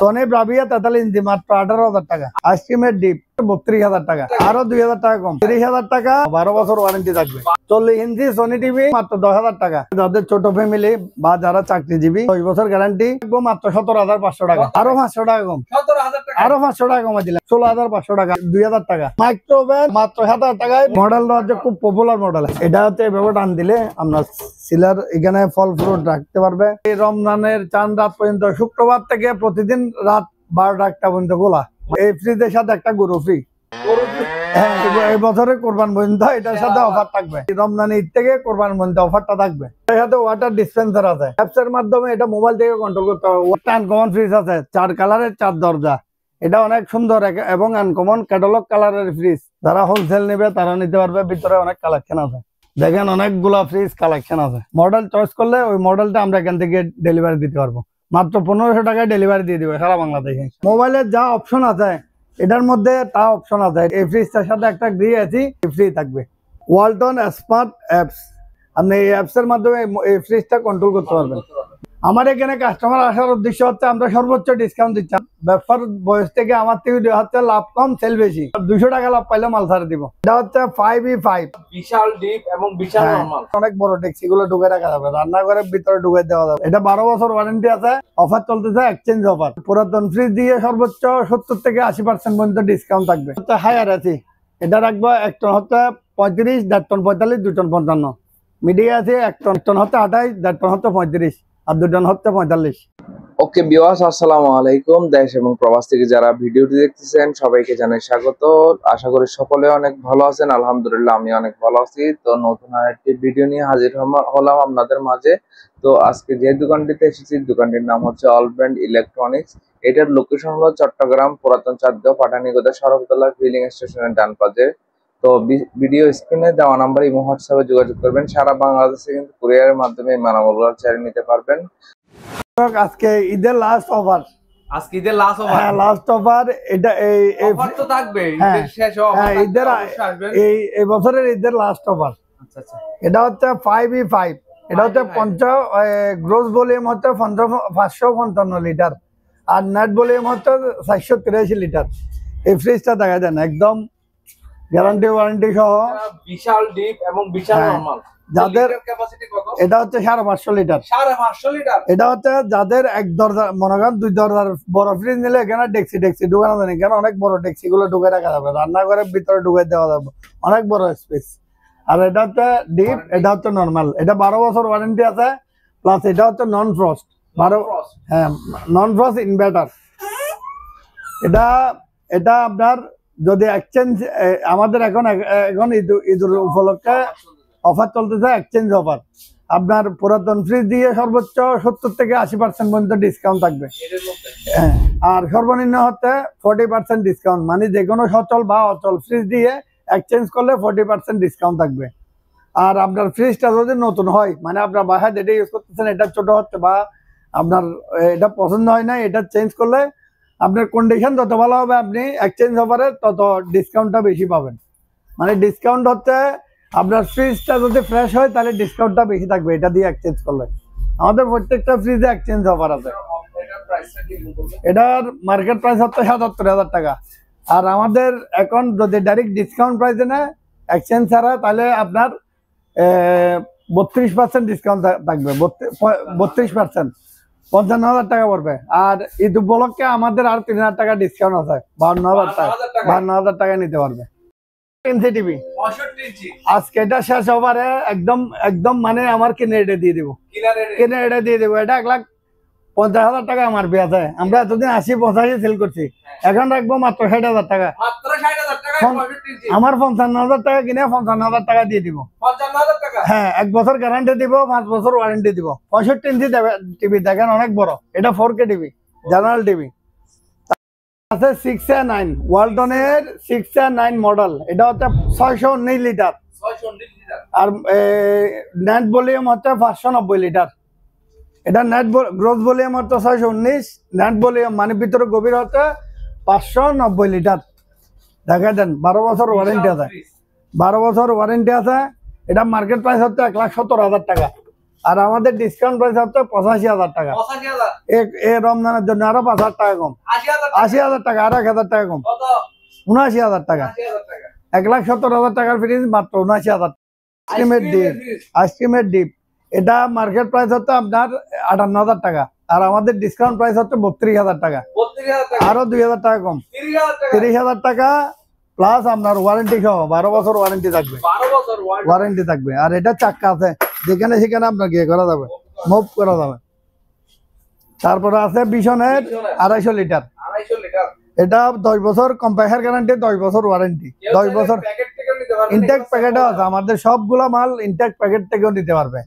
Sony Bravia 43 inch মাত্র 18,000 টাকা। আইসক্রিমের ডিপ 32,000 টাকা, আরো 2,000 টাকা কম, 30,000 টাকা, 12 বছর ওয়ারেন্টি থাকবে। 40 ইঞ্চি সোনি টিভি মাত্র 10,000 টাকা। যাদের ছোট ফ্যামিলি বা যারা চাকরিজীবী 10 বছর গ্যারান্টি মাত্র 17,500 টাকা, আরো 500 টাকা কম, আরো 500 টাকা কমে দিলাম, 16,500 টাকা, 2,000 টাকা। মাইক্রোওয়েভ মাত্র 7,000 টাকায়। মডেলটা হচ্ছে খুব পপুলার মডেল। এটা হচ্ছে এভাবে টান দিলে আমরা সিলার এখানে ফল ফ্রুট রাখতে পারবে। এই রমজানের চাঁদ রাত পর্যন্ত, শুক্রবার থেকে প্রতিদিন রাত 12টা পর্যন্ত খোলা। এই ফ্রিজের সাথে একটা গরু ফ্রি। এই বছরে কোরবান পর্যন্ত এটার সাথে অফার থাকবে। রমজান ঈদ থেকে কোরবান পর্যন্ত অফারটা থাকবে। এর সাথে ওয়াটার ডিসপেন্সার আছে, অ্যাপস এর মাধ্যমে এটা মোবাইল থেকে কন্ট্রোল করতে হবে। আনকমন ফ্রিজ আছে, 4 কালারের 4 দরজা। এটা অনেক সুন্দর এবং আনকমন ক্যাটালগ কালারের ফ্রিজ। যারা হোলসেল নেবে তারা নিতে পারবে। ভিতরে অনেক কালেকশন আছে, দেখেন অনেকগুলা ফ্রিজ কালেকশন আছে। মডেল চয়েস করলে ওই মডেলটা আমরা এখান থেকে ডেলিভারি দিতে পারবো। মাত্র 1500 টাকায় ডেলিভারি দিয়ে দিবে সারা বাংলাদেশে। মোবাইলের যা অপশন আছে এটার মধ্যে তা অপশন আছে। এই ফ্রিজটার সাথে একটা গ্রি এসি ফ্রি থাকবে। ওয়ালটন স্মার্ট অ্যাপস, আপনি এই অ্যাপস এর মাধ্যমে এই ফ্রিজটা কন্ট্রোল করতে পারবেন। আমার এখানে কাস্টমার আসার উদ্দেশ্য হচ্ছে আমরা সর্বোচ্চ ডিসকাউন্ট দিচ্ছি। ব্যবসার বয়স থেকে আমার থেকে হচ্ছে লাভ কম, সেল বেশি। 200 টাকা লাভ পাইলে মাল ছাড়ে দিব। এটা হচ্ছে 5E5, বিশাল ডিপ এবং বিশাল নরমাল। অনেক বড় ডেক্সি গুলো ঢুকে রাখা যাবে, রান্নাঘরের ভিতরে ঢুকে দেওয়া যাবে। এটা 12 বছর ওয়ারেন্টি আছে। অফার চলতেছে এক্সচেঞ্জ অফার। পুরাতন ফ্রিজ দিয়ে সর্বোচ্চ 70 থেকে 80% পর্যন্ত ডিসকাউন্ট থাকবে। হায়ার আছে, এটা রাখবো 1 টন হচ্ছে 35, 1.5 টন 45, 2 টন 55। মিডিয়া আছে 1 টন হচ্ছে 28, 1.5 টন হচ্ছে 35, আর 2 টন হচ্ছে 45। ওকে ভিউয়ার্স, আসসালামু আলাইকুম। দেশ এবং প্রবাস থেকে যারা ভিডিওটি দেখতেছেন সবাইকে জানাই স্বাগত। আশা করি সকলে অনেক ভালো আছেন। আলহামদুলিল্লাহ আমি অনেক ভালো আছি। তো নতুন আরেকটি ভিডিও নিয়ে হাজির হলাম আপনাদের মাঝে। তো আজকে যে দোকানটিতে এসেছি, দোকানটির নাম হচ্ছে অল ব্র্যান্ড ইলেকট্রনিক্স। এটার লোকেশন হলো চট্টগ্রাম পুরাতন চাঁদগাঁও পাঠানিগোদা শরফতলা ফিলিং স্টেশনের ডান পাশে। তো ভিডিও স্ক্রিনে দেওয়া নাম্বার ইমো হোয়াটসঅ্যাপে যোগাযোগ করবেন। সারা বাংলাদেশে কিন্তু কুরিয়ারের মাধ্যমে মালামালগুলো চালিয়ে নিতে পারবেন। আজকে ঈদের লাস্ট অফার, আজকে ঈদের লাস্ট অফার। হ্যাঁ লাস্ট অফার। এটা এই অফার তো থাকবে ঈদের শেষ অফার। ঈদের এই বছরের ঈদের লাস্ট অফার। আচ্ছা আচ্ছা। এটা হচ্ছে 5E5। এটা হচ্ছে গ্রোস ভলিউম হচ্ছে 555 লিটার, আর নেট ভলিউম হচ্ছে 483 লিটার। এই ফ্রিজটা দেখা যায় না, একদম গ্যারান্টি ওয়ারেন্টি সহ। বিশাল ডিপ এবং বিশাল নরমাল। যাদের ক্যাপাসিটি কত? এটা হচ্ছে 550 লিটার। 550 লিটার। এটা হচ্ছে যাদের 1 দরজা, মনে করেন 2 দরজার বড় ফ্রিজ নিলে এখানে ডেক্সি ঢুকানো যায় না। এখানে অনেক বড় ডেক্সি গুলো ঢুকে রাখা যাবে, রান্নাঘরের ভিতরে ঢুকে দেওয়া যাবে, অনেক বড় স্পেস। আর এটা হচ্ছে ডিপ, এটা হচ্ছে নরমাল। এটা 12 বছর ওয়ারেন্টি আছে, প্লাস এটা হচ্ছে নন ফ্রস্ট। হ্যাঁ, নন ফ্রস্ট ইনভার্টার। এটা আপনার যদি এক্সচেঞ্জ, আমাদের এখন ঈদের উপলক্ষে অফার চলতেছে, এক্সচেঞ্জ অফার। আপনার পুরাতন ফ্রিজ দিয়ে সর্বোচ্চ 70 থেকে 80% পর্যন্ত ডিসকাউন্ট থাকবে। হ্যাঁ, আর সর্বনিম্ন হচ্ছে 40% ডিসকাউন্ট। মানে যে কোনো সচল বা অচল ফ্রিজ দিয়ে এক্সচেঞ্জ করলে 40% ডিসকাউন্ট থাকবে। আর আপনার ফ্রিজটা যদি নতুন হয়, মানে আপনার বাসায় যেটা ইউজ করতেছেন এটা ছোট হচ্ছে বা আপনার এটা পছন্দ হয় না, এটা চেঞ্জ করলে আপনার কন্ডিশন যত ভালো হবে, আপনি এক্সচেঞ্জ অফারে তত ডিসকাউন্টটা বেশি পাবেন। মানে ডিসকাউন্ট হচ্ছে আপনার ফ্রিজটা যদি ফ্রেশ হয় তাহলে ডিসকাউন্টটা বেশি থাকবে এটা দিয়ে এক্সচেঞ্জ করলে। আমাদের প্রত্যেকটা ফ্রিজে এক্সচেঞ্জ অফার আছে। এটার মার্কেট প্রাইস হচ্ছে 77,000 টাকা। আর আমাদের এখন যদি ডাইরেক্ট ডিসকাউন্ট প্রাইসে নেয় এক্সচেঞ্জ ছাড়া, তাহলে আপনার 32% ডিসকাউন্ট থাকবে। 32%, 55,000 টাকা পড়বে। আর ঈদ উপলক্ষে আমাদের আর 3,000 টাকা ডিসকাউন্ট আছে, 52,000 টাকা, 52,000 টাকা নিতে পারবে। টিভি আজকে এটা শেষ ওভারে একদম মানে আমার কিনে এটা দিয়ে দিব, এটা 1,50,000 টাকা আমার আছে। আমরা এতদিন 80-85 সেল করছি, এখন রাখবো মাত্র 60,000 টাকা। আমার 55,000 টাকা কিনে 55,000 টাকা দিয়ে দিব। হ্যাঁ, 1 বছর গ্যারান্টি দিব, 5 বছর ওয়ারেন্টি দিব। 65 ইঞ্চি টিভি, দেখেন অনেক বড়। এটা 4K টিভি, জেনারেল টিভি আছে। 6A9 ওয়ালটনের 6A9 model. এটা হচ্ছে 619 লিটার, আর নেট ভলিউম হচ্ছে 590 লিটার। এটা নেট গ্রোস ভলিউম হচ্ছে 619, নেট ভলিউম মানে ভিতরে গভীর হচ্ছে 590 লিটার। দেখা দেন 12 বছর ওয়ারেন্টি আছে, 12 বছর ওয়ারেন্টি আছে। এটা মার্কেট প্রাইস হচ্ছে 1,70,000 টাকা। আর আমাদের ডিসকাউন্ট প্রাইস হচ্ছে 85,000 টাকা। 85,000 এই রমজানের জন্য আরো 5,000 টাকা কম। 80,000 টাকা, আরো 1,000 টাকা কম। 79,000 টাকা। 1,70,000 টাকার ফ্রিজ মাত্র 79,000। আইসক্রিমের ডিপ এটা মার্কেট প্রাইস হচ্ছে আপনার 58,000 টাকা, আর আমাদের ডিসকাউন্ট প্রাইস হচ্ছে 32,000 টাকা। আরো 2,000 টাকা কম, 30,000 টাকা প্লাস আপনার ওয়ারেন্টি সহ 12 বছর ওয়ারেন্টি থাকবে। ওয়ারেন্টি থাকবে। আর এটা চাক্কা আছে, যেখানে সেখানে আপনার গিয়ে করা যাবে, মুভ করা যাবে। তারপরে আছে বিশনের 250 লিটার। এটা 10 বছর কম্প্রেসার গ্যারান্টি, 10 বছর ওয়ারেন্টি, 10 বছর ইনটেক প্যাকেটও আছে। আমাদের সবগুলা মাল ইনটেক প্যাকেট থেকেও নিতে পারবে।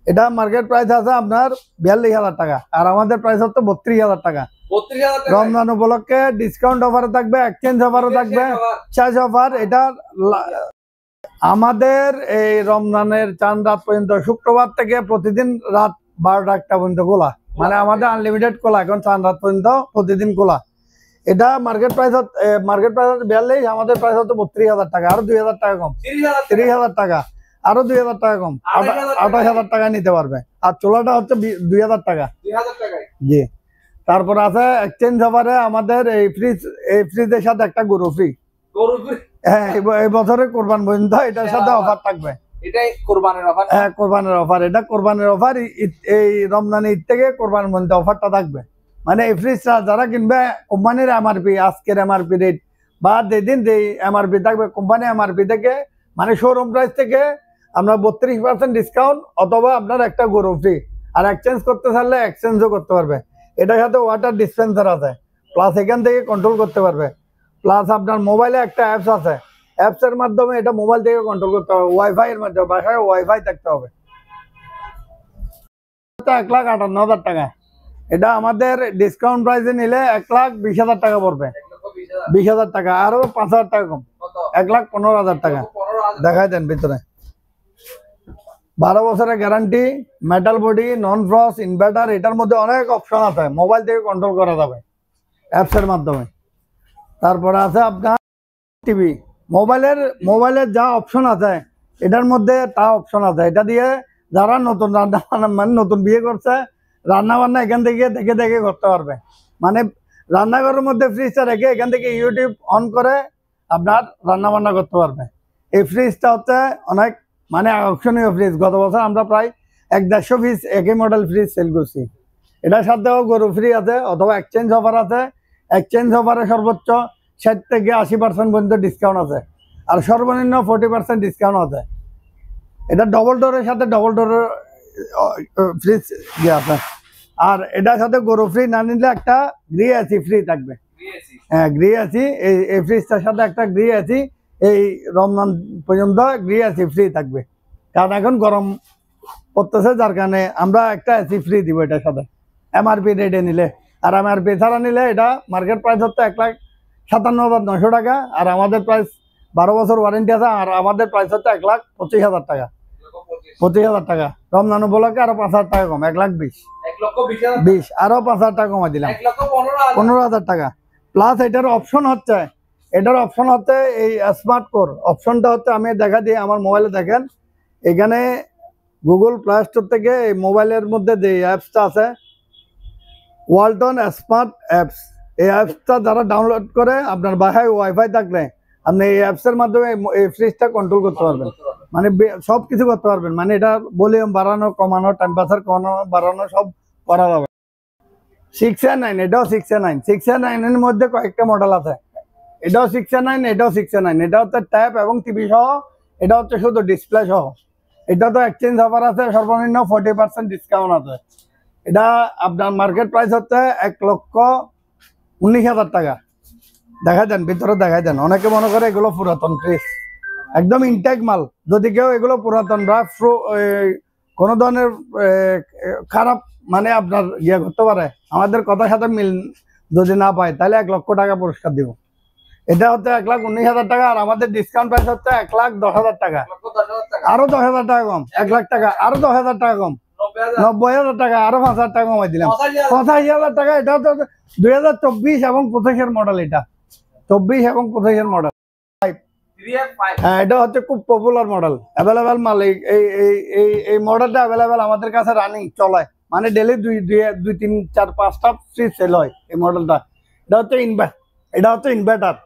এটা মার্কেট প্রাইস আছে আপনার 42,000 টাকা, আর আমাদের প্রাইস হচ্ছে 32,000 টাকা। রমজান উপলক্ষে ডিসকাউন্ট অফারও থাকবে, এক্সচেঞ্জ অফারও থাকবে, চার্জ অফার। এটা আমাদের এই রমজানের চাঁদ রাত পর্যন্ত, শুক্রবার থেকে প্রতিদিন রাত 12টা পর্যন্ত খোলা, মানে আমাদের আনলিমিটেড খোলা এখন চাঁদ রাত পর্যন্ত প্রতিদিন খোলা। এটা মার্কেট প্রাইস 42, আমাদের প্রাইস হচ্ছে 32,000 টাকা, আরো 2,000 টাকা কম, 30,000 টাকা, আরো 2,000 টাকা কম, 28,000 টাকা নিতে পারবে। আর চোলাটা হচ্ছে 2,000 টাকা। জি। তারপর আছে এক্সচেঞ্জ অফারে আমাদের এই ফ্রিজের সাথে একটা গরু ফ্রি। হ্যাঁ, এই বছরে কোরবান পর্যন্ত এটার সাথে অফার থাকবে। এটাই কোরবানির অফার। হ্যাঁ, কোরবানের অফার। এটা কোরবানের অফার। এই রমজান ঈদ থেকে কোরবান পর্যন্ত অফারটা থাকবে। মানে এই ফ্রিজটা যারা কিনবে কোম্পানির এমআরপি, আজকের এমআরপি রেট বা যেদিন যে এমআরপি থাকবে কোম্পানি এমআরপি থেকে, মানে শোরুম প্রাইস থেকে আপনার 32% ডিসকাউন্ট, অথবা আপনার একটা গরু ফ্রি। আর এক্সচেঞ্জ করতে চাইলে এক্সচেঞ্জও করতে পারবে। এটার সাথে ওয়াটার ডিসপেন্সার আছে, প্লাস এখান থেকে কন্ট্রোল করতে পারবে। প্লাস আপনার মোবাইলে একটা অ্যাপস আছে, অ্যাপসের মাধ্যমে এটা মোবাইল থেকে কন্ট্রোল করতে হবে, ওয়াইফাই এর মাধ্যমে। বাসায় ওয়াইফাই থাকতে হবে। 1,58,000 টাকা। এটা আমাদের ডিসকাউন্ট প্রাইসে নিলে 1,20,000 টাকা পড়বে। 20,000 টাকা, আরো 5,000 টাকা কম, 1,15,000 টাকা। দেখাই দেন ভিতরে। 12 বছরের গ্যারান্টি, মেটাল বডি, নন ফ্রস্ট, ইনভার্টার। এটার মধ্যে অনেক অপশন আছে, মোবাইল থেকে কন্ট্রোল করা যাবে অ্যাপসের মাধ্যমে। তারপরে আছে আপনার টিভি। মোবাইলের যা অপশন আছে এটার মধ্যে তা অপশন আছে। এটা দিয়ে যারা নতুন রান্না মানে নতুন বিয়ে করছে, রান্না বান্না এখান থেকে দেখে দেখে করতে পারবে। মানে রান্নাঘরের মধ্যে ফ্রিজটা রেখে এখান থেকে ইউটিউব অন করে আপনার রান্না বান্না করতে পারবে। এই ফ্রিজটা হচ্ছে অনেক মানে আকর্ষণীয় ফ্রিজ। গত বছর আমরা প্রায় 150 পিস একই মডেল ফ্রিজ সেল করছি। এটার সাথেও গরু ফ্রি আছে, অথবা এক্সচেঞ্জ অফার আছে। এক্সচেঞ্জ অফারে সর্বোচ্চ 60 থেকে 80% পর্যন্ত ডিসকাউন্ট আছে, আর সর্বনিম্ন 40% ডিসকাউন্ট আছে। এটা ডবল ডোরের সাথে ডবল ডোরের ফ্রিজ দিয়ে আছে। আর এটার সাথে গরু ফ্রি না নিলে একটা গ্রি এসি ফ্রি থাকবে। হ্যাঁ, গ্রি এসি। এই ফ্রিজটার সাথে একটা গ্রি এসি এই রমজান পর্যন্ত গ্রি এসি ফ্রি থাকবে, কারণ এখন গরম পড়তেছে, যার কারণে আমরা একটা এসি ফ্রি দিব এটার সাথে এমআরপি রেটে নিলে। আর এমআরপি ছাড়া নিলে এটা মার্কেট প্রাইস হচ্ছে 1,57,900 টাকা, আর আমাদের প্রাইস 12 বছর ওয়ারেন্টি আছে। আর আমাদের প্রাইস হচ্ছে 1,25,000 টাকা। 25,000 টাকা। রমজান উপলক্ষে আরো 5,000 টাকা কম, 1,20,000। আরো 5,000 টাকা কমাই দিলাম, 15,000 টাকা। প্লাস এটার অপশন হচ্ছে এই স্মার্ট কোর অপশনটা হচ্ছে, আমি দেখা দিই আমার মোবাইলে। দেখেন এখানে গুগল প্লে স্টোর থেকে এই মোবাইলের মধ্যে যে অ্যাপসটা আছে, ওয়ালটন স্মার্ট অ্যাপস, এই অ্যাপসটা যারা ডাউনলোড করে আপনার বাসায় ওয়াইফাই থাকলে আপনি এই অ্যাপসের মাধ্যমে এই ফ্রিজটা কন্ট্রোল করতে পারবেন। মানে সব কিছু করতে পারবেন। মানে এটা ভলিউম বাড়ানো, কমানো, টেম্পারেচার কমানো, বাড়ানো সব করা যাবে। 6A9, এটাও 6A9। 6A9 এর মধ্যে কয়েকটা মডেল আছে। এটাও 6A9, এটাও 6A9। এটা হচ্ছে ট্যাব এবং টিভি সহ, এটা হচ্ছে শুধু ডিসপ্লে সহ। এটা তো এক্সচেঞ্জ অফার আছে, সর্বনিম্ন 40% ডিসকাউন্ট আছে। এটা আপনার মার্কেট প্রাইস হচ্ছে 1,19,000 টাকা। দেখাই দেন ভিতরে, দেখাই দেন। অনেকে মনে করে এগুলো পুরাতন ফ্রিজ, একদম ইনটেক মাল। যদি কেউ এগুলো পুরাতন বা কোনো ধরনের খারাপ মানে আপনার ইয়ে করতে পারে, আমাদের কথার সাথে মিল যদি না পায়, তাহলে 1,00,000 টাকা পুরস্কার দিব। এটা হচ্ছে 1,19,000 টাকা, আর আমাদের ডিসকাউন্ট প্রাইস হচ্ছে 1,10,000 টাকা। আরো 10,000 টাকা কম, 1,00,000 টাকা, আরো 10,000 টাকা কম, 90,000 টাকা, আরো 5,000 টাকা কমাই দিলাম, 85,000 টাকা। এটা হচ্ছে 2024 এবং 25-এর মডেল। এটা 24 এবং 25-এর মডেল। হ্যাঁ, এটা হচ্ছে খুব পপুলার মডেল, অ্যাভেলেবেল মাল। এই মডেলটা অ্যাভেলেবেল আমাদের কাছে রানিং চলে, মানে ডেলি দুই তিন চার পাঁচটা ফ্রিজ সেল হয় এই মডেলটা। এটা হচ্ছে ইনভার্টার।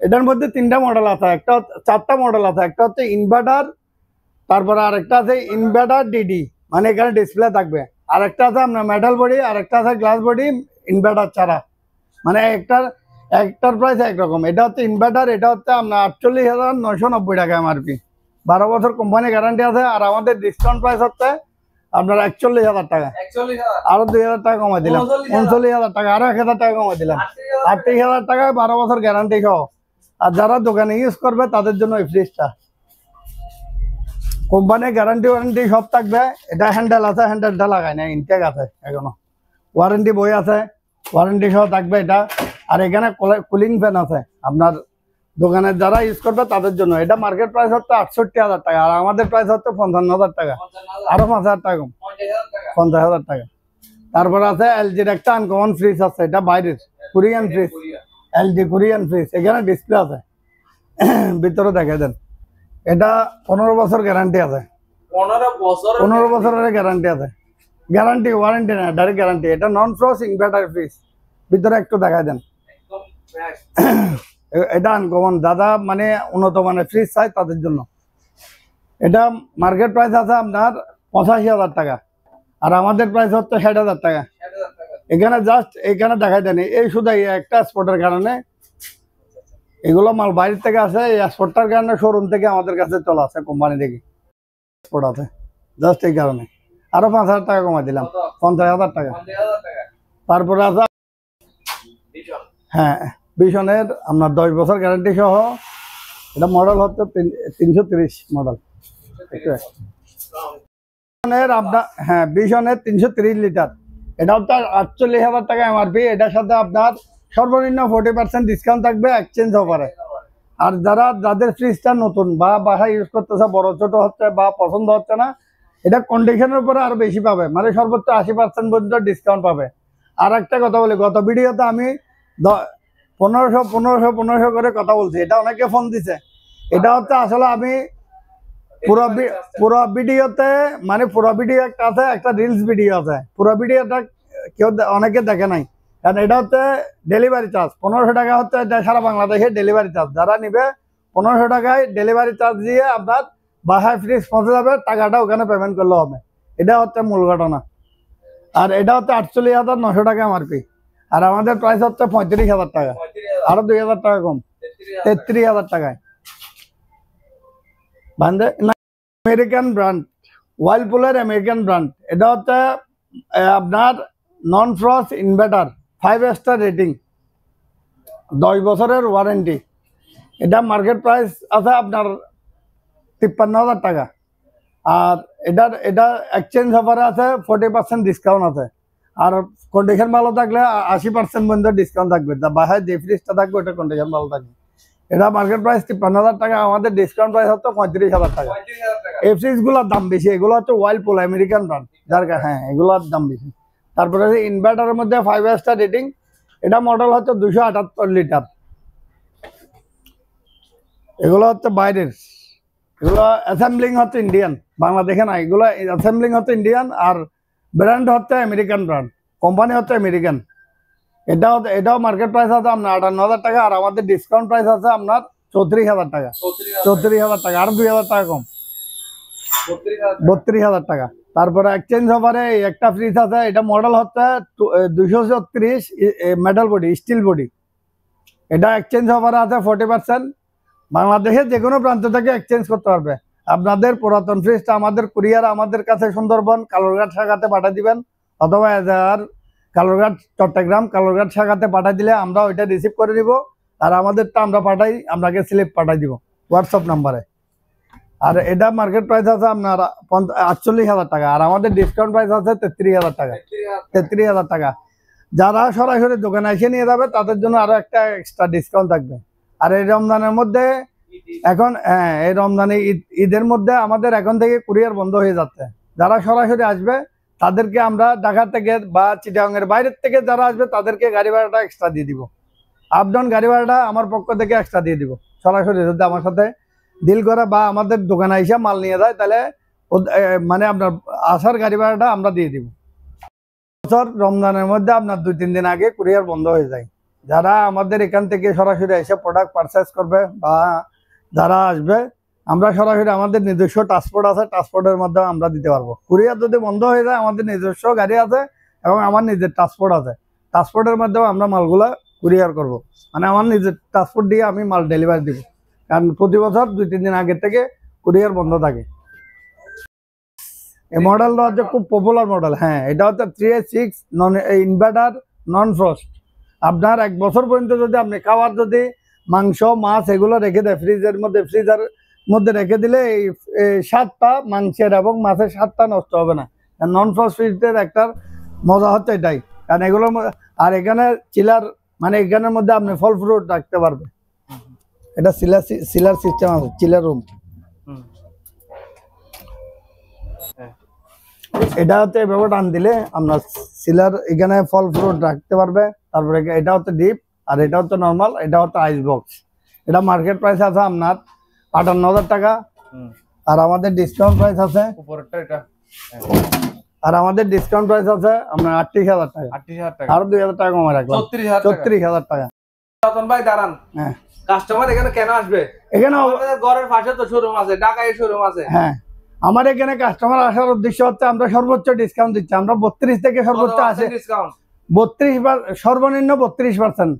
এটার মধ্যে তিনটা মডেল আছে, চারটা মডেল আছে। একটা হচ্ছে ইনভার্টার, তারপরে আরেকটা আছে ইনভার্টার ডিডি, মানে এখানে ডিসপ্লে থাকবে। আরেকটা আছে আপনার মেটাল বডি, আরেকটা আছে গ্লাস বডি, ইনভার্টার ছাড়া। মানে একটার প্রাইস একরকম। এটা হচ্ছে ইনভার্টার, এটা হচ্ছে আপনার 48,990 টাকা এমআরপি। 12 বছর কোম্পানি গ্যারান্টি আছে। আর আমাদের ডিসকাউন্ট প্রাইস হচ্ছে আপনার 41,000 টাকা। আরো 2,000 টাকা কমাই দিলাম, 39,000 টাকা। আরো 1,000 টাকা কমাই দিলাম, 38,000 টাকায় 12 বছর গ্যারান্টি সহ। আর যারা দোকানে ইউজ করবে তাদের জন্য এই ফ্রিজটা কোম্পানি গ্যারান্টি ওয়ারেন্টি সব থাকবে। এটা হ্যান্ডেল আছে, হ্যান্ডেলটা লাগাই না, ইনটেক আছে এখনো, ওয়ারেন্টি বই আছে, ওয়ারেন্টি সহ থাকবে এটা। আর এখানে কুলিং ফ্যান আছে আপনার দোকানে যারা ইউজ করবে তাদের জন্য। এটা মার্কেট প্রাইস হচ্ছে 68,000 টাকা, আর আমাদের প্রাইস হচ্ছে 55,000 টাকা, আরো 5,000 টাকা কম, 50,000 টাকা। তারপরে আছে এলজির একটা আনকমন ফ্রিজ আছে, এটা বাইরের Korean fridge, LG Korean fridge. এখানে ডিসপ্লে আছে, ভিতরে দেখে দেন। এটা 15 বছর গ্যারান্টি আছে, 15 বছরের গ্যারান্টি আছে। গ্যারান্টি ওয়ারেন্টি না, ডাইরেক্ট গ্যারান্টি। এটা নন ফ্রস্ট ইনভার্টার ফ্রিজ, ভিতরে একটু দেখাই দেন। এটা আনকমন, দাদা মানে উন্নত মানের ফ্রিজ চাই তাদের জন্য। এটা মার্কেট প্রাইস আছে আপনার 85,000 টাকা, আর আমাদের প্রাইস হচ্ছে 60,000 টাকা। এখানে জাস্ট এখানে দেখাই দেন, এই শুধু এই একটা স্পটের কারণে এগুলো মাল বাইরে থেকে আসে। এই স্পটটার কারণে শোরুম থেকে আমাদের কাছে চলে আসে, কোম্পানি থেকে স্পট আছে, জাস্ট এই কারণে। আরো 5,000 টাকা কমাই দিলাম, 50,000 টাকা। তারপরে আছে হ্যাঁ ভিশনের আপনার 10 বছর গ্যারান্টি সহ। এটা মডেল হচ্ছে 330 মডেল। আপনার হ্যাঁ ভিশনের 330 লিটার। এটা হচ্ছে 48,000 টাকা এমআরপি। এটার সাথে আপনার সর্বনিম্ন 40% ডিসকাউন্ট থাকবে এক্সচেঞ্জ অফারে। আর যাদের ফ্রিজটা নতুন বা বাসায় ইউজ করতেছে, বড় ছোট হচ্ছে বা পছন্দ হচ্ছে না, এটা কন্ডিশনের উপরে আরো বেশি পাবে, মানে সর্বোচ্চ 80% পর্যন্ত ডিসকাউন্ট পাবে। আর একটা কথা বলি, গত ভিডিওতে আমি 1500 করে কথা বলছি, এটা অনেকে ফোন দিছে। এটা হচ্ছে আসলে আমি পুরো ভিডিওতে, মানে পুরো ভিডিও একটা আছে, একটা রিলস ভিডিও আছে, পুরো ভিডিওটা কেউ অনেকে দেখে নাই। কারণ এটা হচ্ছে ডেলিভারি চার্জ 1500 টাকা হচ্ছে, এটা সারা বাংলাদেশে ডেলিভারি চার্জ। যারা নিবে 1500 টাকায় ডেলিভারি চার্জ দিয়ে আপনার বাসায় ফ্রিজ পৌঁছে যাবে, টাকাটা ওখানে পেমেন্ট করলে হবে। এটা হচ্ছে মূল ঘটনা। আর এটা হচ্ছে 48,900 টাকা এমআরপি, আর আমাদের প্রাইস হচ্ছে 35,000 টাকা, আরো 2,000 টাকা কম, 33,000 টাকায়। আমেরিকান ব্র্যান্ড, ওয়ার্লপুলের আমেরিকান ব্র্যান্ড। এটা হচ্ছে আপনার non frost inverter, 5 star rating, 10 বছরের ওয়ারেন্টি। এটা মার্কেট প্রাইস আছে আপনার 53,000 টাকা। আর এটা এক্সচেঞ্জ অফারে আছে, 40% ডিসকাউন্ট আছে। আর কন্ডিশন ভালো থাকলে 80% পর্যন্ত ডিসকাউন্ট থাকবে। বাসায় যে ফ্রিজটা থাকবে ওটা কন্ডিশন ভালো থাকবে। এটা মার্কেট প্রাইস 53,000 টাকা, আমাদের ডিসকাউন্ট প্রাইস হচ্ছে 35,000 টাকা। এই ফ্রিজগুলোর দাম বেশি, এগুলো হচ্ছে ওয়ার্লপুল আমেরিকান ব্র্যান্ড, যার হ্যাঁ এগুলোর দাম বেশি। তারপরে ইনভার্টারের মধ্যে 5 স্টার রেটিং, এটা মডেল হচ্ছে 278 লিটার। এগুলো হচ্ছে বাইরের, এগুলো অ্যাসেম্বলিং হচ্ছে ইন্ডিয়ান, বাংলাদেশে না। এগুলো অ্যাসেম্বলিং হচ্ছে ইন্ডিয়ান, আর ব্র্যান্ড হচ্ছে আমেরিকান ব্র্যান্ড, কোম্পানি হচ্ছে আমেরিকান। এটাও মার্কেট প্রাইস আছে আপনার 58,000 টাকা, আর আমাদের ডিসকাউন্ট প্রাইস আছে আপনার 34,000 টাকা, 34,000 টাকা, আর 2,000 টাকা কম, 32,000 টাকা। তারপরে এক্সচেঞ্জ অফারে একটা ফ্রিজ আছে, এটা মডেল হচ্ছে 236 মেটাল বডি, স্টিল বডি। এটা এক্সচেঞ্জ অফারে আছে 40%। বাংলাদেশের যে কোনো প্রান্ত থেকে এক্সচেঞ্জ করতে পারবে। আপনাদের পুরাতন ফ্রিজটা আমাদের কুরিয়ার আমাদের কাছে সুন্দরবন কালুরঘাট শাখাতে পাঠিয়ে দিবেন, অথবা কালুরঘাট চট্টগ্রাম কালুরঘাট শাখাতে পাঠিয়ে দিলে আমরা ওইটা রিসিভ করে দিব। আর আমাদেরটা আমরা পাঠাই, আপনাকে স্লিপ পাঠিয়ে দিব হোয়াটসঅ্যাপ নাম্বারে। আর এটা মার্কেট প্রাইস আছে আপনার 48,000 টাকা, আর আমাদের ডিসকাউন্ট প্রাইস আছে 33,000 টাকা, 33,000 টাকা। যারা সরাসরি দোকানে এসে নিয়ে যাবে তাদের জন্য আরো একটা এক্সট্রা ডিসকাউন্ট থাকবে। আর এই রমজানের মধ্যে এখন এই রমজানে ঈদের মধ্যে আমাদের এখন থেকে কুরিয়ার বন্ধ হয়ে যাচ্ছে। যারা সরাসরি আসবে তাদেরকে আমরা ঢাকা থেকে বা চিটাগাংয়ের বাইরের থেকে যারা আসবে তাদেরকে গাড়ি ভাড়াটা এক্সট্রা দিয়ে দিব। আপ ডাউন গাড়ি ভাড়াটা আমার পক্ষ থেকে এক্সট্রা দিয়ে দিব। সরাসরি যদি আমার সাথে ডিল করে বা আমাদের দোকানে এসে মাল নিয়ে যায়, তাহলে মানে আপনার আসার গাড়ি ভাড়াটা আমরা দিয়ে দিব। বছর রমজানের মধ্যে আপনার 2-3 দিন আগে কুরিয়ার বন্ধ হয়ে যায়। যারা আমাদের এখান থেকে সরাসরি এসে প্রোডাক্ট পারচেস করবে বা যারা আসবে, আমরা সরাসরি আমাদের নিজস্ব ট্রান্সপোর্ট আছে, ট্রান্সপোর্টের মাধ্যমে আমরা দিতে পারবো। কুরিয়ার যদি বন্ধ হয়ে যায়, আমাদের নিজস্ব গাড়ি আছে এবং আমার নিজের ট্রান্সপোর্ট আছে, ট্রান্সপোর্টের মাধ্যমে আমরা মালগুলা কুরিয়ার করব। মানে আমার নিজের ট্রান্সপোর্ট দিয়ে আমি মাল ডেলিভারি দিব, কারণ প্রতি বছর 2-3 দিন আগের থেকে কুরিয়ার বন্ধ থাকে। এই মডেলটা হচ্ছে খুব পপুলার মডেল। হ্যাঁ, এটা হচ্ছে 3A6 নন ইনভার্টার নন ফ্রস্ট। আপনার 1 বছর পর্যন্ত যদি আপনি খাবার যদি মাংস মাছ এগুলো রেখে দেয় ফ্রিজের মধ্যে রেখে দিলে এই স্বাদটা মাংসের এবং মাছের স্বাদটা নষ্ট হবে না। নন ফ্রস্ট ফ্রিজের একটা মজা হচ্ছে এটাই, কারণ এগুলোর আর এখানে চিলার মানে এখানের মধ্যে আপনি ফল ফ্রুট রাখতে পারবে। এটা সিলার সিস্টেম আছে, চিলার রুম। এটা হচ্ছে এভাবে টান দিলে আপনার সিলার এখানে ফল ফ্রুট রাখতে পারবে। তারপরে এটা হচ্ছে ডিপ, আর এটা হচ্ছে নর্মাল, এটা হচ্ছে আইস বক্স। এটা মার্কেট প্রাইস আছে আপনার 58,000 টাকা, আর আমাদের ডিসকাউন্ট প্রাইস আছে আপনার 38,000 টাকা। আরো 2,000 টাকা কমে রাখলাম, 34,000 টাকা। ভাই দাঁড়ান, হ্যাঁ, কাস্টমার এখানে কেন আসবে? এখানে ঘরের পাশে তো শোরুম আছে, ঢাকায় শোরুম আছে। হ্যাঁ, আমার এখানে কাস্টমার আসার উদ্দেশ্য হচ্ছে আমরা সর্বোচ্চ ডিসকাউন্ট দিচ্ছি। আমরা 32 থেকে সর্বোচ্চ 80, ডিসকাউন্ট 32 সর্বনিম্ন 32%,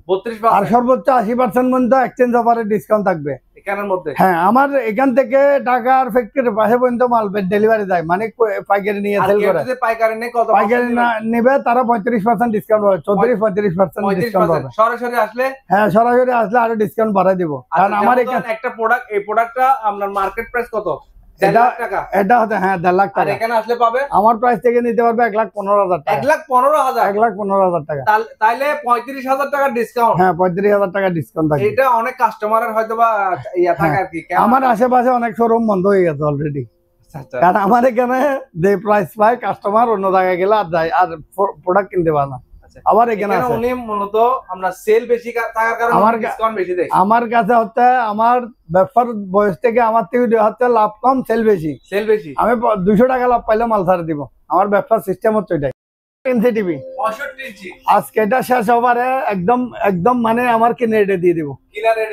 আর সর্বোচ্চ 80% পর্যন্ত এক্সচেঞ্জ অফারের ডিসকাউন্ট থাকবে এখানের মধ্যে। হ্যাঁ, আমার এখান থেকে ঢাকার ফ্যাক্টরির পাশে পর্যন্ত মাল ডেলিভারি যায়, মানে পাইকারি নিয়ে সেল করে। পাইকারি নেই, কত পাইকারি নেবে তারা 35% ডিসকাউন্ট পাবে, 34-35% ডিসকাউন্ট পাবে। সরাসরি আসলে, হ্যাঁ, সরাসরি আসলে আরো ডিসকাউন্ট বাড়াই দিব। কারণ আমার এখানে একটা প্রোডাক্ট, এই প্রোডাক্টটা আপনার মার্কেট প্রাইস কত? এটা হচ্ছে 1.5 লাখ টাকা। এখানে আসলে পাবে আমার প্রাইস থেকে নিতে পারবে 1,15,000 টাকা। 1,15,000 1,15,000 টাকা। তাইলে 35,000 টাকা ডিসকাউন্ট। হ্যাঁ, 35,000 টাকা ডিসকাউন্ট থাকে। এটা অনেক কাস্টমারের হয়তো বা ইয়া থাকে আর কি। আমার আশেপাশে অনেক শোরুম বন্ধ হয়ে গেছে অলরেডি, কারণ আমার এখানে যে প্রাইস পায় কাস্টমার অন্য জায়গায় গেলে আর যায় আর প্রোডাক্ট কিনতে পারে না। আবার এখানে আছে উনি মূলত আমরা সেল বেশি থাকার কারণে আমার ডিসকাউন্ট বেশি দেয়। আমার কাছে হচ্ছে আমার ব্যবসার বয়স থেকে আমার থেকে হচ্ছে লাভ কম, সেল বেশি। আমি 200 টাকা লাভ পাইলে মাল ছাড়ে দিব। আমার ব্যবসার সিস্টেম হচ্ছে এটাই। টিভি 65 ইঞ্চি আজকে এটা শেষ ওভারে একদম মানে আমার কিনে এটা দিয়ে দিব,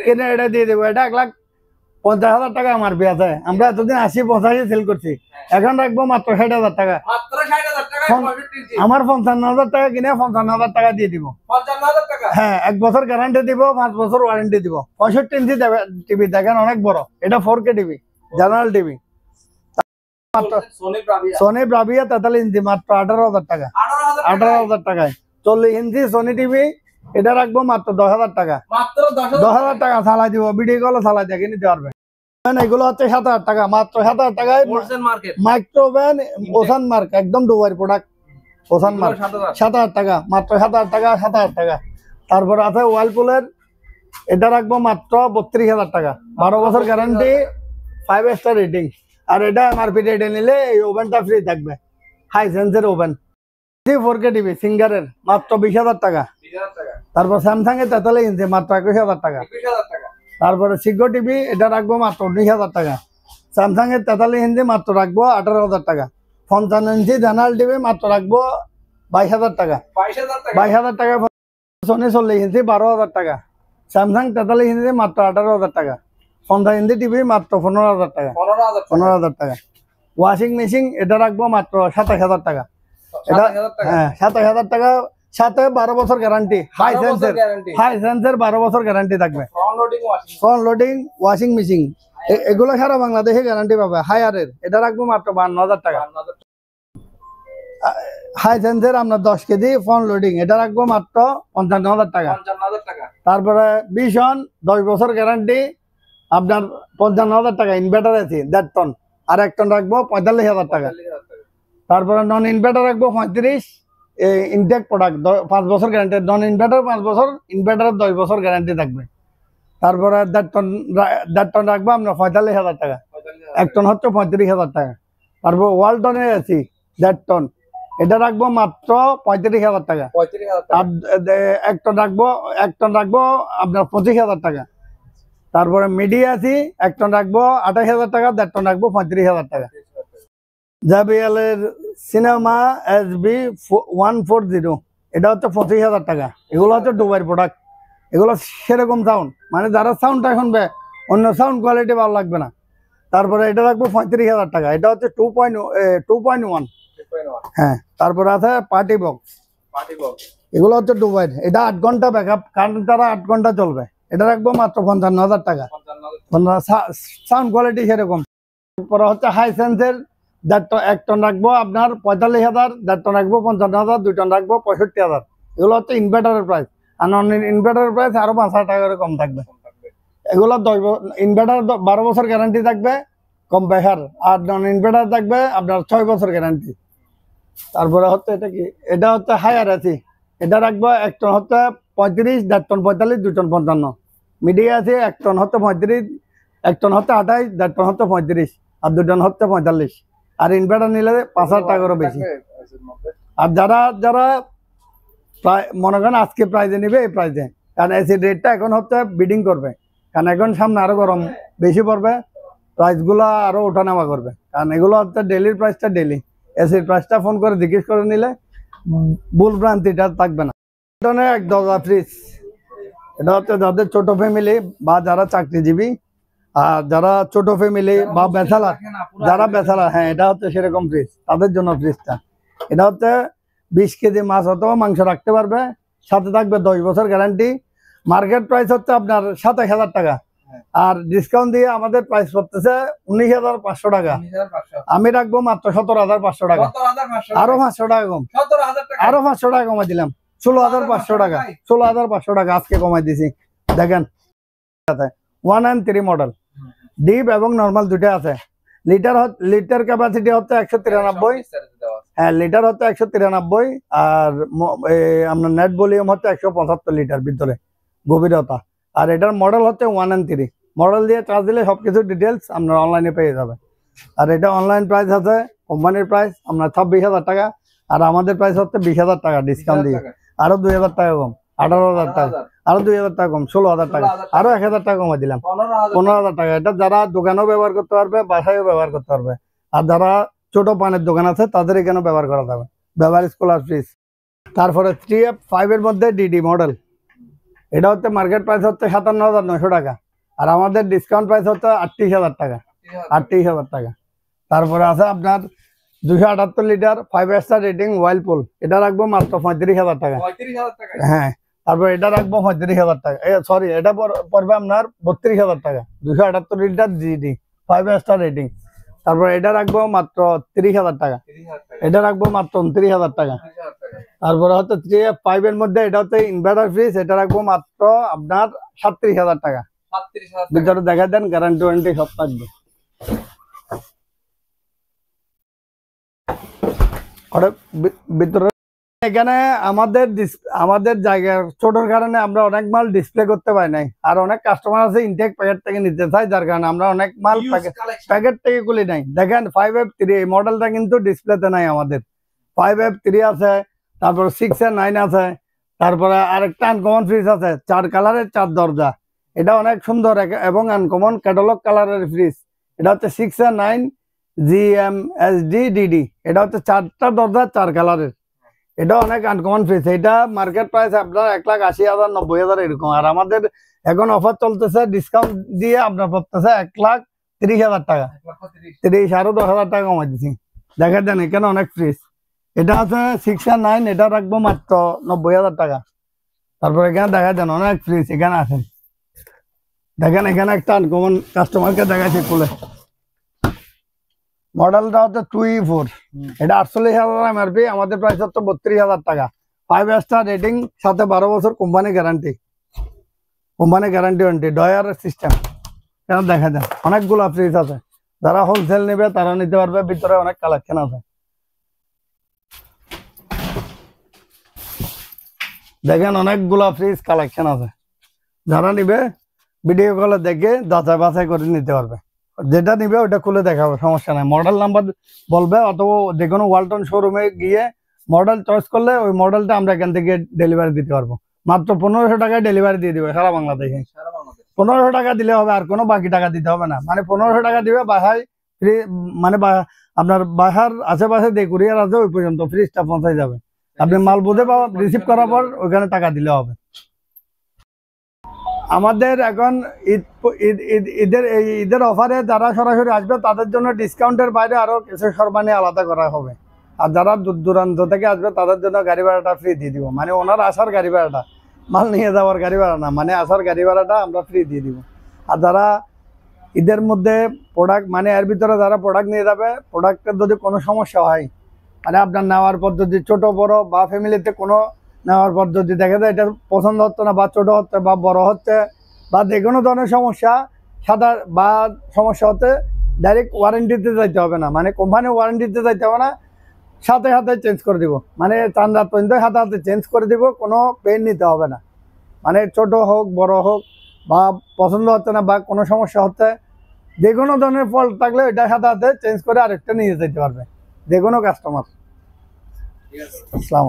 কিনে এটা দিয়ে দিব। এটা 1,50,000 টাকা আমার পেঁয়াজ। আমরা এতদিন 80-85 সেল করছি, এখন রাখবো মাত্র 60,000 টাকা। মাত্র 60,000 টাকা 65 ইঞ্চি। আমার 55,000 টাকা কিনে 55,000 টাকা দিয়ে দিব। 55,000 টাকা? হ্যাঁ, 1 বছর গ্যারান্টি দিব, 5 বছর ওয়ারেন্টি দিব। 65 ইঞ্চি টিভি দেখেন, অনেক বড়। এটা 4K TV, general TV. Sony Bravia 43 inch মাত্র 18,000 টাকা। 18,000 টাকায় 40 ইঞ্চি সোনি টিভি, এটা রাখবো মাত্র 10,000 টাকা। মাত্র 10,000 টাকা চালাই দিব, ভিডিও কলে চালাই দিয়ে নিতে পারবে। এগুলো হচ্ছে 7,000 টাকা, মাত্র 7,000 টাকায় মাইক্রোওভেন ওসান মার্ক, একদম দুবাইয়ের প্রোডাক্ট। ওসান মার্ক 7,000 টাকা, মাত্র 7,000 টাকা, 7,000 টাকা। তারপর আছে ওয়ালপুলের, এটা রাখবো মাত্র 32,000 টাকা। 12 বছর গ্যারান্টি, 5 স্টার রেটিং। আর এটা এমআরপি রেটে নিলে এই ওভেনটা ফ্রি থাকবে, হাই সেন্সের ওভেন। 4K টিভি সিঙ্গারের মাত্র 20,000 টাকা। তারপর স্যামসাং এর 43 ইঞ্চি মাত্র 21,000 টাকা। তারপরে সিগো টিভি, এটা রাখবো মাত্র 19,000 টাকা। স্যামসাং এর 43 ইঞ্চি মাত্র রাখবো 18,000 টাকা। 55 ইঞ্চি জেনারেল টিভি মাত্র রাখবো 22,000 টাকা। 22,000 টাকা। সোনি 40 ইঞ্চি 12,000 টাকা। স্যামসাং 43 ইঞ্চি মাত্র 18,000 টাকা। 50 ইঞ্চি টিভি মাত্র 15,000 টাকা। 15,000 টাকা। ওয়াশিং মেশিন, এটা রাখবো মাত্র 27,000 টাকা। এটা হ্যাঁ 27,000 টাকা, সাথে 12 বছর গ্যারান্টি, হাই সেন্সের 12 বছর গ্যারান্টি থাকবে। ফ্রন্ট লোডিং ওয়াশিং মেশিন, এগুলো সারা বাংলাদেশে গ্যারান্টি পাবে। হায়ারের, এটা রাখবো মাত্র 52,000 টাকা। হাই সেন্সের আপনার 10 কেজি ফ্রন্ট লোডিং, এটা রাখবো মাত্র 55,000 টাকা। তারপরে ভীষণ 10 বছর গ্যারান্টি, আপনার 55,000 টাকা। ইনভার্টার আছে 1.5 টন, আর 1 টন রাখবো 45,000 টাকা। তারপরে নন ইনভার্টার রাখবো 35। ইনটেক প্রোডাক্ট 5 বছর গ্যারান্টি, নন ইনভার্টার 5 বছর, ইনভার্টারের 10 বছর গ্যারান্টি থাকবে। তারপরে 1.5 টন রাখবো আপনার 45,000 টাকা। 1 টন হচ্ছে 35,000 টাকা। তারপর ওয়ালটনের আছি 1.5 টন, এটা রাখবো মাত্র 35,000 টাকা। 1 টন রাখবো আপনার 25,000 টাকা। তারপরে মিডিয়া আছে 1 টন রাখবো 28,000 টাকা, 1.5 টন রাখবো 35,000 টাকা। JBL এর সিনেমা SB 140 এটা হচ্ছে 25,000 টাকা। এগুলো হচ্ছে দুবাইয়ের প্রোডাক্ট, এগুলো সেরকম সাউন্ড, মানে যারা সাউন্ডটা শুনবে অন্য সাউন্ড কোয়ালিটি ভালো লাগবে না। তারপরে এটা রাখবো 35,000 টাকা, এটা হচ্ছে 2.1। হ্যাঁ, তারপরে আছে পার্টি বক্স, এগুলো হচ্ছে দুবাইয়ের, এটা 8 ঘন্টা ব্যাকআপ, কারণ তারা 8 ঘন্টা চলবে। এটা রাখবো মাত্র 55,000 টাকা, সাউন্ড কোয়ালিটি সেরকম। তারপরে হচ্ছে হাই সেন্সের 1 টন রাখবো আপনার 45,000, 1.5 টন রাখবো 55,000, 2 টন রাখবো 65,000। এগুলো হচ্ছে ইনভার্টারের প্রাইস, আর নন ইনভার্টারের প্রাইস আরো 5,000 টাকা করে কম থাকবে। এগুলো ইনভার্টার 12 বছর গ্যারান্টি থাকবে কম্প্রেসার, আর নন ইনভার্টার থাকবে আপনার 6 বছর গ্যারান্টি। তারপরে হচ্ছে এটা কি, এটা হচ্ছে হায়ার আছে, এটা রাখবো 1 টন হচ্ছে 35, 1.5 টন 45, 2 টন 55। মিডিয়া আছে 1 টন হচ্ছে 35, 1 টন হচ্ছে 28, 1.5 টন হচ্ছে 35, আর 2 টন হচ্ছে 45। আর ইনভার্টার নিলে 5,000 টাকা করে বেশি। আর যারা যারা প্রায় মনে করেন আজকে প্রাইজে নিবে এই প্রাইজে, কারণ এসি রেটটা এখন হচ্ছে বিডিং করবে, কারণ এখন সামনে আরো গরম বেশি পড়বে, প্রাইসগুলো আরো ওঠানামা করবে, কারণ এগুলো হচ্ছে ডেলির প্রাইসটা ডেলি, এসির প্রাইসটা ফোন করে জিজ্ঞেস করে নিলে ভুল ভ্রান্তিটা থাকবে না। এক দরজা ফ্রিজ, এটা হচ্ছে যাদের ছোট ফ্যামিলি বা যারা চাকরিজীবী, আর যারা ছোট ফ্যামিলি বা বেচালার, যারা বেচালার, হ্যাঁ এটা হচ্ছে সেরকম ফ্রিজ, তাদের জন্য ফ্রিজটা। এটা হচ্ছে 20 কেজি মাছ অথবা মাংস রাখতে পারবে, সাথে থাকবে 10 বছর গ্যারান্টি। মার্কেট প্রাইস হচ্ছে আপনার 27,000 টাকা, আর ডিসকাউন্ট দিয়ে আমাদের প্রাইস পড়তেছে 19,500 টাকা। আমি রাখবো মাত্র 17,500 টাকা, আরো 500 টাকা কম, আরো 500 টাকা কমাই দিলাম, 16,500 টাকা, 16,500 টাকা আজকে কমাই দিছি। দেখেন 1 and 3 মডেল, ডিপ এবং নর্মাল দুটো আছে। লিটার ক্যাপাসিটি হচ্ছে 193, হ্যাঁ লিটার হচ্ছে 193, আর আপনার নেট ভলিউম হচ্ছে 175 লিটার ভিতরে গভীরতা। আর এটার মডেল হচ্ছে 1 and 3 মডেল দিয়ে চার্জ দিলে সবকিছু ডিটেলস আপনার অনলাইনে পেয়ে যাবে। আর এটা অনলাইন প্রাইস আছে, কোম্পানির প্রাইস আপনার 26,000 টাকা, আর আমাদের প্রাইস হচ্ছে 20,000 টাকা ডিসকাউন্ট দিয়ে, আরো 2,000 টাকা কম, 18,000 টাকা, আরো 2,000 টাকা কম, 16,000 টাকা, আরো 1,000 টাকা কমাই দিলাম, 15,000 টাকা। এটা যারা দোকানেও ব্যবহার করতে পারবে, বাসায়ও ব্যবহার করতে পারবে, আর যারা ছোট পানের দোকান আছে তাদের এখানেও ব্যবহার করা যাবে, ব্যবহার স্কলার ফ্রিজ। তারপরে 3F5 এর মধ্যে ডিডি মডেল, এটা হচ্ছে মার্কেট প্রাইস হচ্ছে 57,900 টাকা, আর আমাদের ডিসকাউন্ট প্রাইস হচ্ছে 38,000 টাকা, 38,000 টাকা। তারপরে আছে আপনার 278 লিটার 5 স্টার রেটিং ওয়াইলপুল, এটা রাখবো মাত্র 35,000 টাকা। হ্যাঁ, তারপর এটা রাখবো 35,000 টাকা, সরি এটা পড়বে আপনার 32,000 টাকা। 278 লিটার জিডি 5 স্টার রেটিং। তারপর এটা রাখবো মাত্র 30,000 টাকা, এটা রাখবো মাত্র 29,000 টাকা। তারপরে হচ্ছে 3F5 এর মধ্যে এটা হচ্ছে ইনভার্টার ফ্রিজ, এটা রাখবো মাত্র আপনার 37,000 টাকা। ভিতরে দেখা দেন, গ্যারান্টি ওয়ারেন্টি সব থাকবে। ভিতরে এখানে আমাদের জায়গার ছোটর কারণে আমরা অনেক মাল ডিসপ্লে করতে পারি নাই, আর অনেক কাস্টমার আছে ইনটেক প্যাকেট থেকে নিতে চাই, যার কারণে আমরা অনেক মাল প্যাকেট থেকে খুলি নাই। দেখেন 5F3 এই মডেলটা কিন্তু ডিসপ্লেতে নাই আমাদের, 5F3 আছে, তারপর 6A9 আছে, তারপরে আরেকটা আনকমন ফ্রিজ আছে 4 কালারের 4 দরজা, এটা অনেক সুন্দর এবং আনকমন ক্যাটালগ কালারের ফ্রিজ। এটা হচ্ছে 6A9 GMSD-DD, এটা হচ্ছে 4টা দরজা 4 কালারের, এটা অনেক আনকমন ফ্রিজ। এটা মার্কেট প্রাইস আপনার 1,80,000 90,000 এরকম, আর আমাদের এখন অফার চলতেছে, ডিসকাউন্ট দিয়ে আপনার পড়তেছে 1,30,000 টাকা, 30 আরো 10,000 টাকা কমাই দিচ্ছি। দেখা দেন এখানে অনেক ফ্রিজ, এটা আছে 6A9, এটা রাখবো মাত্র 90,000 টাকা। তারপর এখানে দেখা দেন অনেক ফ্রিজ এখানে আছে, দেখেন এখানে একটা আনকমন কাস্টমারকে দেখাচ্ছি খুলে, মডেলটা হচ্ছে 2E4, এটা 48,000 এমআরপি, আমাদের প্রাইস হচ্ছে 32,000 টাকা। 5 স্টার রেটিং, সাথে 12 বছর company guarantee, warranty, drawer system. কেন দেখা যায় অনেকগুলো ফ্রিজ আছে, যারা হোলসেল নেবে তারা নিতে পারবে, ভিতরে অনেক কালেকশন আছে। দেখেন অনেকগুলা ফ্রিজ কালেকশন আছে, যারা নিবে ভিডিও কলে দেখে যাচাই বাছাই করে নিতে পারবে, যেটা নিবে ওটা খুলে দেখাবে, সমস্যা নাই। মডেল নাম্বার বলবে, অথবা যে কোনো ওয়ালটন শোরুমে গিয়ে মডেল চয়েস করলে ওই মডেলটা আমরা এখান থেকে ডেলিভারি দিতে পারবো, মাত্র 1,500 টাকায় ডেলিভারি দিয়ে দিবে সারা বাংলাদেশে। 1500 টাকা দিলে হবে, আর কোনো বাকি টাকা দিতে হবে না। মানে 1500 টাকা দিবে, বাসায় ফ্রি, মানে আপনার বাসার আশেপাশে যে কুরিয়ার আছে ওই পর্যন্ত ফ্রিজটা পৌঁছায় যাবে। আপনি মাল বুঝে রিসিভ করার পর ওইখানে টাকা দিলে হবে। আমাদের এখন ঈদের অফারে যারা সরাসরি আসবে তাদের জন্য ডিসকাউন্টের বাইরে আরো কিছু সরবানি আলাদা করা হবে। আর যারা দূর দূরান্ত থেকে আসবে তাদের জন্য গাড়ি ভাড়াটা ফ্রি দিয়ে দিব। মানে ওনার আসার গাড়ি ভাড়াটা, মাল নিয়ে যাওয়ার গাড়ি ভাড়া না, মানে আসার গাড়ি ভাড়াটা আমরা ফ্রি দিয়ে দিব। আর যারা ঈদের মধ্যে প্রোডাক্ট, মানে এর ভিতরে যারা প্রোডাক্ট নিয়ে যাবে, প্রোডাক্টের যদি কোনো সমস্যা হয়, মানে আপনার নেওয়ার পর যদি ছোট বড় বা ফ্যামিলিতে কোনো নেওয়ার পর যদি দেখা যায় এটা পছন্দ হচ্ছে না, বা ছোট হচ্ছে বা বড় হচ্ছে, বা যে কোনো ধরনের সমস্যা বা সমস্যা হতে ডাইরেক্ট ওয়ারেন্টিতে যাইতে হবে না, মানে কোম্পানি ওয়ারেন্টিতে যাইতে হবে না, সাথে সাথে চেঞ্জ করে দিব। মানে চান রাত পর্যন্ত হাতে হাতে চেঞ্জ করে দিব, কোনো পেন নিতে হবে না। মানে ছোট হোক বড় হোক, বা পছন্দ হচ্ছে না বা কোনো সমস্যা হচ্ছে, যে কোনো ধরনের ফল্ট থাকলে এটা সাথে সাথে চেঞ্জ করে আরেকটা নিয়ে যেতে পারবে যে কোনো কাস্টমার। ঠিক আছে। আসসালাম।